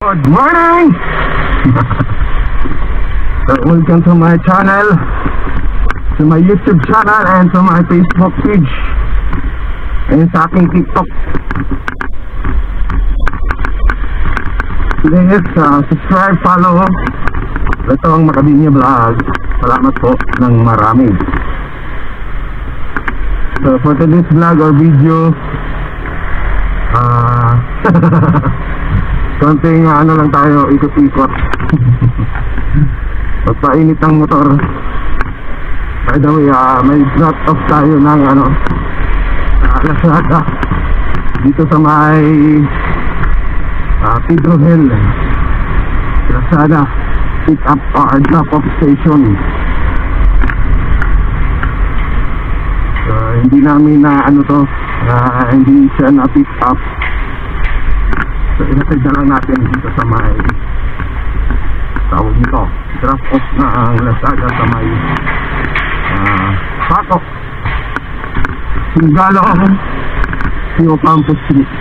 Good morning! So, welcome to my channel, to my YouTube channel, and to my Facebook page, and sa aking TikTok. Please subscribe, follow. Ito ang Makabinya Vlog. Salamat po ng marami. So for today's vlog or video, konting ano lang tayo, ikot-ikot. Pagpainit ng motor. By the way, may drop off tayo ng Lazada dito sa may Pedro Hill Lazada pick up or drop off station. So hindi namin na hindi siya na pick up, so inatid na lang natin dito sa may tawag nito, drop off na ang Lazada sa may Patok Singalong Pio Campus Street.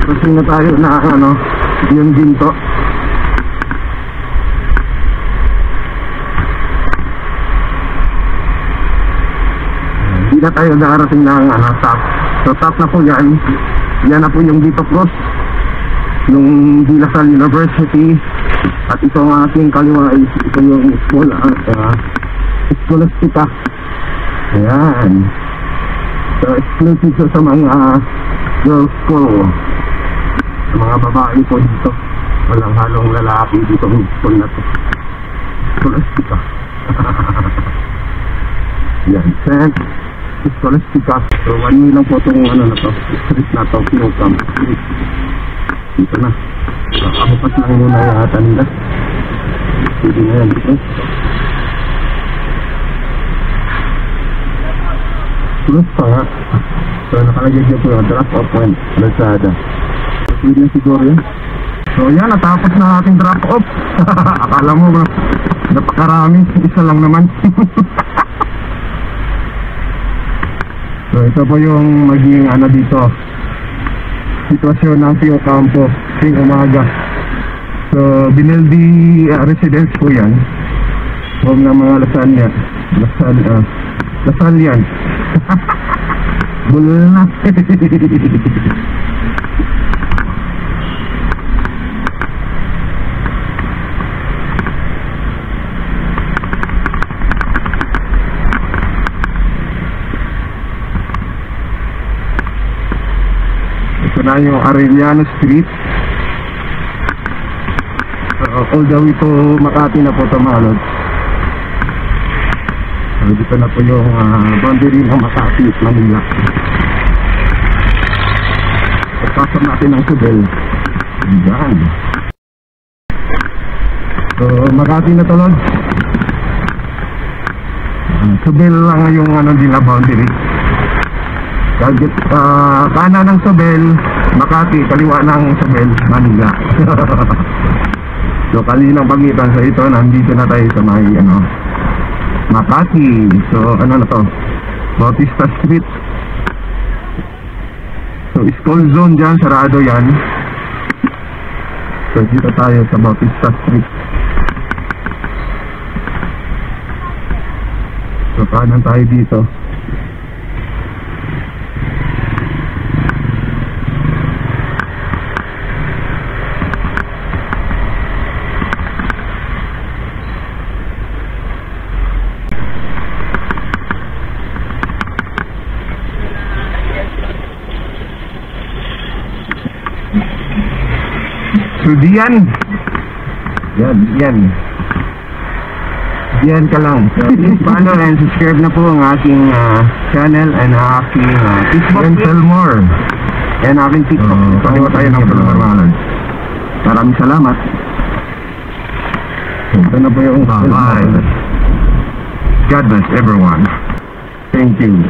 Kasi na tayo na yung ginto. Hindi na tayo darating ng top. So top na po yan. Yan na po yung dito cross, yung De La Salle University. At ito ang ating kaliwa is ito yung school Scholastica. Ayan. So exclusive sa mga girls school. Sa mga babae po dito, walang halong lalaki dito ng school na to. Scholastica. Yan, St. Scholastica. So one way lang po itong street na to, Pio Campus Street. Dito na. Kakabukas lang muna yata nila. Pwede na yan dito. Plus pa nga. So nakalagay dyan po yung drop off point Lazada. Pwede na siguro yan. So yan, natapos na ating drop off. Akala mo ba napakarami, isa lang naman. So ito po yung maging dito, sitwasyon ng Pio Campus tuwing umaga. So Bineldi residence po yan, home ng mga Lasallian. Bulol na. Ito na yung Arellano Street. All the way to Makati na po tumalod. Dito na po yung boundary ng Makati at Manila. Pagpasok natin ng Subel. Diyan. So Makati na tulad. Subel lang yung nila boundary. Target kanan ng Subel, Makati, kaliwa ng Subel, Manila. So kaninang pagitan sa ito, nandito na tayo sa may Makati. So na to, Bautista Street. So school zone dyan, sarado yan. So dito tayo sa Bautista Street. So kanan tayo dito. So diyan ka lang. So please follow and subscribe na po ang aking channel and aking Facebook and Selmore and aking TikTok. Paliwa tayo ng Selmore. Maraming salamat. Ito na po yung bye. God bless everyone. Thank you.